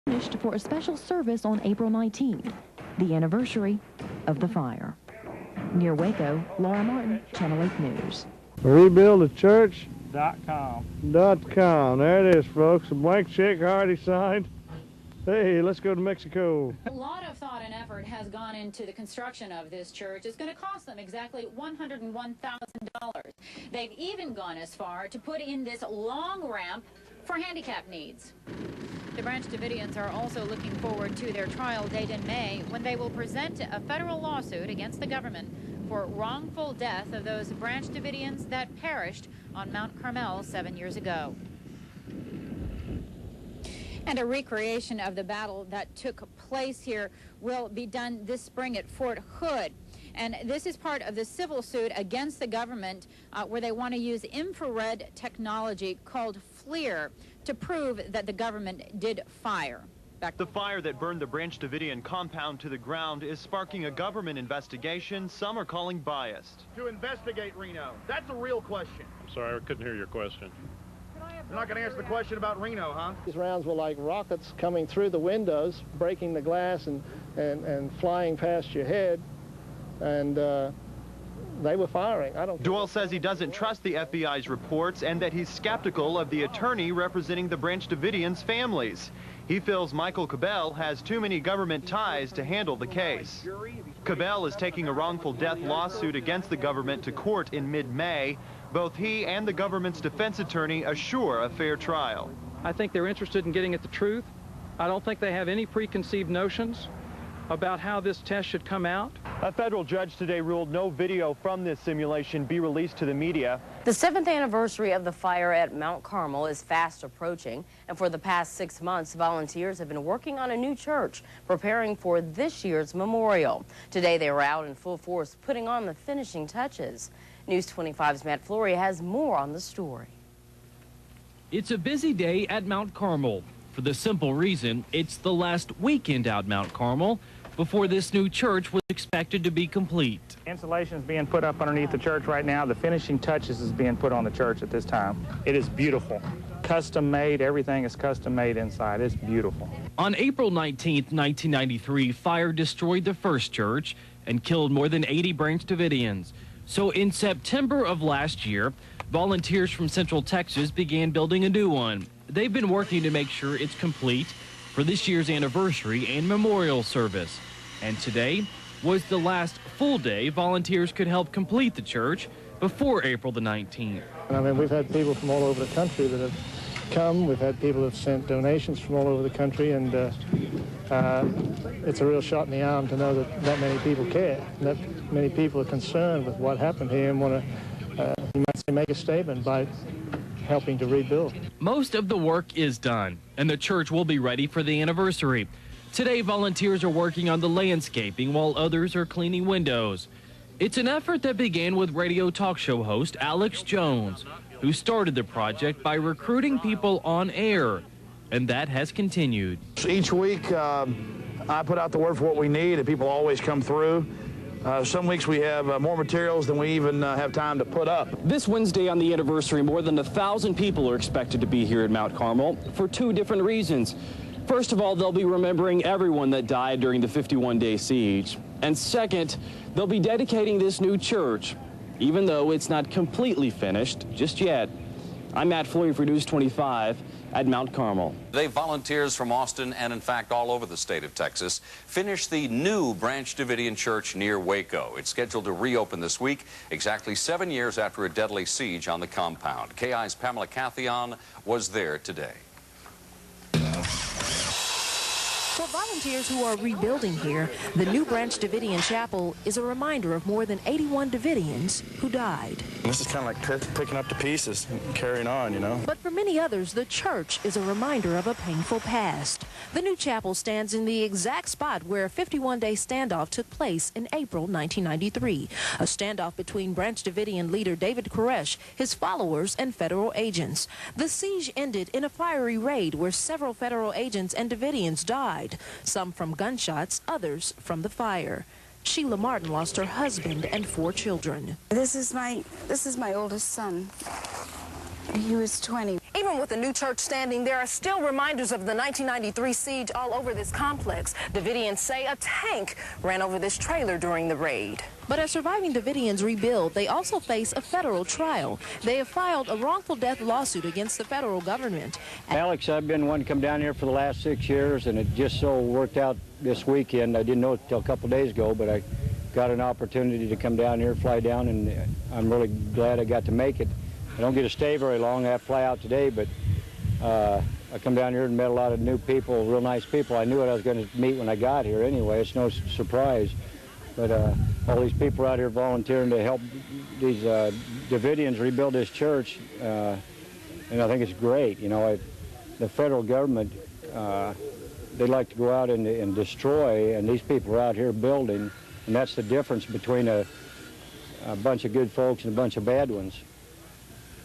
finished for a special service on April 19th, the anniversary of the fire. Near Waco, Laura Martin, Channel 8 News. Rebuildachurch.com. There it is, folks. A blank check already signed. Hey, let's go to Mexico. A lot of thought and effort has gone into the construction of this church. It's going to cost them exactly $101,000. They've even gone as far to put in this long ramp for handicap needs. The Branch Davidians are also looking forward to their trial date in May, when they will present a federal lawsuit against the government for wrongful death of those Branch Davidians that perished on Mount Carmel 7 years ago. And a recreation of the battle that took place here will be done this spring at Fort Hood. And this is part of the civil suit against the government where they want to use infrared technology called FLIR to prove that the government did fire. The fire that burned the Branch Davidian compound to the ground is sparking a government investigation some are calling biased. To investigate Reno, that's a real question. I'm sorry, I couldn't hear your question. You're not going to answer the question about Reno, huh? These rounds were like rockets coming through the windows, breaking the glass and flying past your head, and they were firing. Doyle says he doesn't trust the FBI's reports and that he's skeptical of the attorney representing the Branch Davidians' families. He feels Michael Cabell has too many government ties to handle the case. Cabell is taking a wrongful death lawsuit against the government to court in mid-May. Both he and the government's defense attorney assure a fair trial. I think they're interested in getting at the truth. I don't think they have any preconceived notions about how this test should come out. A federal judge today ruled no video from this simulation be released to the media. The 7th anniversary of the fire at Mount Carmel is fast approaching, and for the past 6 months, volunteers have been working on a new church, preparing for this year's memorial. Today, they were out in full force putting on the finishing touches. News 25's Matt Flory has more on the story. It's a busy day at Mount Carmel for the simple reason it's the last weekend out Mount Carmel before this new church was expected to be complete. Insulation is being put up underneath the church right now. The finishing touches is being put on the church at this time. It is beautiful. Custom made, everything is custom made inside. It's beautiful. On April 19th, 1993, fire destroyed the first church and killed more than 80 Branch Davidians. So in September of last year, volunteers from Central Texas began building a new one. They've been working to make sure it's complete for this year's anniversary and memorial service. And today was the last full day volunteers could help complete the church before April the 19th. I mean, we've had people from all over the country that have come. We've had people that have sent donations from all over the country, and it's a real shot in the arm to know that that many people care, that many people are concerned with what happened here and want to, you might say, make a statement by helping to rebuild. Most of the work is done, and the church will be ready for the anniversary. Today, volunteers are working on the landscaping while others are cleaning windows. It's an effort that began with radio talk show host Alex Jones, who started the project by recruiting people on air, and that has continued. Each week, I put out the word for what we need, and people always come through. Some weeks we have more materials than we even have time to put up. This Wednesday on the anniversary, more than 1,000 people are expected to be here at Mount Carmel for two different reasons. First of all, they'll be remembering everyone that died during the 51-day siege. And second, they'll be dedicating this new church, even though it's not completely finished just yet. I'm Matt Flory for News 25 at Mount Carmel. Today, volunteers from Austin and, in fact, all over the state of Texas finished the new Branch Davidian Church near Waco. It's scheduled to reopen this week, exactly 7 years after a deadly siege on the compound. KI's Pamela Cathion was there today. For volunteers who are rebuilding here, the new Branch Davidian Chapel is a reminder of more than 81 Davidians who died. This is kind of like picking up the pieces and carrying on, you know. But for many others, the church is a reminder of a painful past. The new chapel stands in the exact spot where a 51-day standoff took place in April 1993. A standoff between Branch Davidian leader David Koresh, his followers, and federal agents. The siege ended in a fiery raid where several federal agents and Davidians died. Some from gunshots, others from the fire. Sheila Martin lost her husband and 4 children. This is my oldest son. He was 20. A Even with the new church standing, there are still reminders of the 1993 siege all over this complex. Davidians say a tank ran over this trailer during the raid. But as surviving Davidians rebuild, they also face a federal trial. They have filed a wrongful death lawsuit against the federal government. Alex, I've been wanting to come down here for the last 6 years, and it just so worked out this weekend. I didn't know it until a couple days ago, but I got an opportunity to come down here, fly down, and I'm really glad I got to make it. I don't get to stay very long. I have to fly out today, but I come down here and met a lot of new people, real nice people. I knew what I was going to meet when I got here anyway. It's no surprise. But all these people out here volunteering to help these Davidians rebuild this church, and I think it's great. You know, the federal government, they like to go out and destroy, and these people are out here building, and that's the difference between a bunch of good folks and a bunch of bad ones.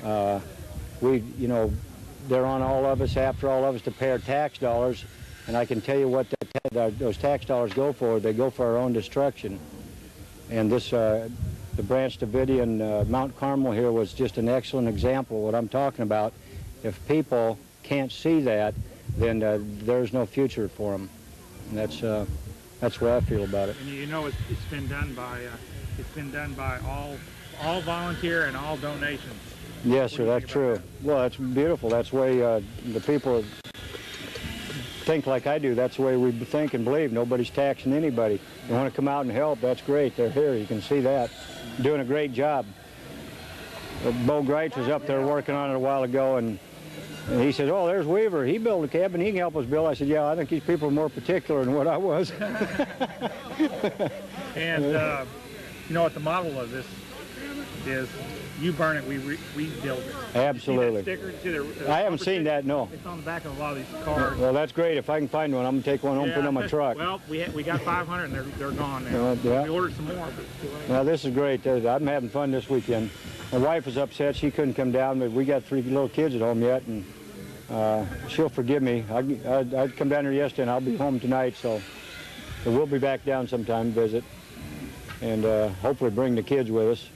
You know, they're on all of us, after all of us, to pay our tax dollars. And I can tell you what those tax dollars go for. They go for our own destruction. And this, the Branch Davidian Mount Carmel here was just an excellent example of what I'm talking about. If people can't see that, then there's no future for them. And that's what I feel about it. And you know, it's been done by all volunteer and all donations. Yes, sir, that's true. Well, that's beautiful. That's the way the people think like I do. That's the way we think and believe. Nobody's taxing anybody. They want to come out and help. That's great. They're here. You can see that. Doing a great job. Bo Greitz was up there working on it a while ago, and he said, "Oh, there's Weaver. He built a cabin. He can help us build." I said, "Yeah, I think these people are more particular than what I was." And you know what the model of this is? You burn it, we build it. Absolutely. I haven't seen that, no. It's on the back of a lot of these cars. Well, that's great. If I can find one, I'm going to take one home and put it on my truck. Well, we got 500 and they're gone now. Yeah. We ordered some more. Now, this is great. I'm having fun this weekend. My wife was upset. She couldn't come down, but we got 3 little kids at home yet, and she'll forgive me. I'd come down here yesterday, and I'll be home tonight, so we'll be back down sometime to visit, and hopefully bring the kids with us.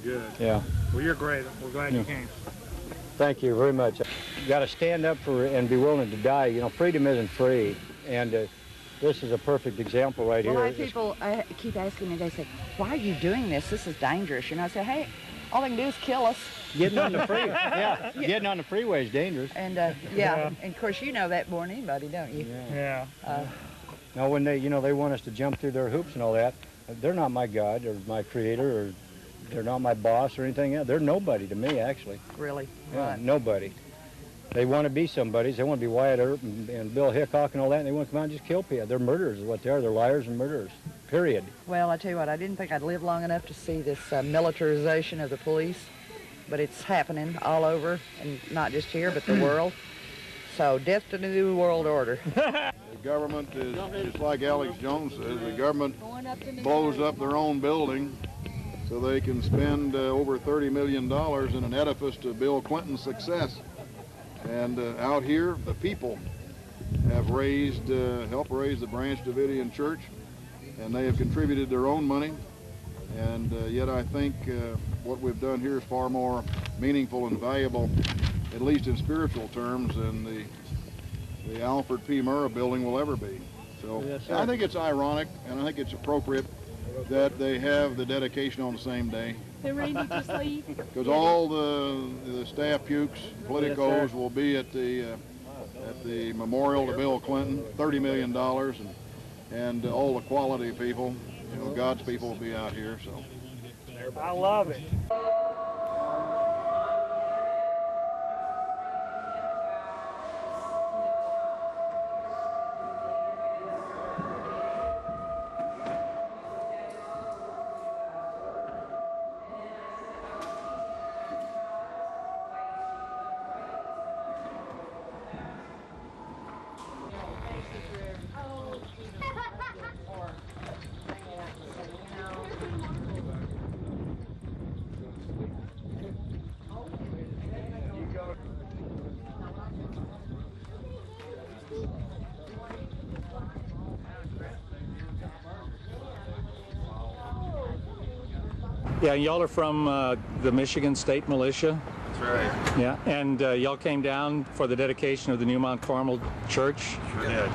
Good. Yeah. Well, you're great. We're glad you came. Thank you very much. You got to stand up for and be willing to die. You know, freedom isn't free, and this is a perfect example right here. A lot of people keep asking me. They say, "Why are you doing this? This is dangerous." You know, I say, "Hey, all they can do is kill us." Getting on the freeway, getting on the freeway is dangerous. And and of course you know that more than anybody, don't you? Yeah. Now, when they want us to jump through their hoops and all that, they're not my God or my creator, or they're not my boss or anything else. They're nobody to me, actually. Really? Yeah, Right. nobody. They want to be somebody. They want to be Wyatt Earp and Bill Hickok and all that, and they want to come out and just kill people. They're murderers is what they are. They're liars and murderers, period. Well, I tell you what, I didn't think I'd live long enough to see this militarization of the police, but it's happening all over, and not just here, but the world. So, death to the New World Order. The government is, just like Alex Jones says, the government blows up their own building so they can spend over $30 million in an edifice to Bill Clinton's success. And out here, the people have helped raise the Branch Davidian Church, and they have contributed their own money. And yet I think what we've done here is far more meaningful and valuable, at least in spiritual terms, than the Alfred P. Murrah building will ever be. So yes, I think it's ironic, and I think it's appropriate that they have the dedication on the same day. Because all the staff pukes, politicos will be at the memorial to Bill Clinton, $30 million, and all the quality people, you know, God's people will be out here. So I love it. Yeah, y'all are from the Michigan State Militia? right. Yeah, and y'all came down for the dedication of the new Mount Carmel Church? Sure did.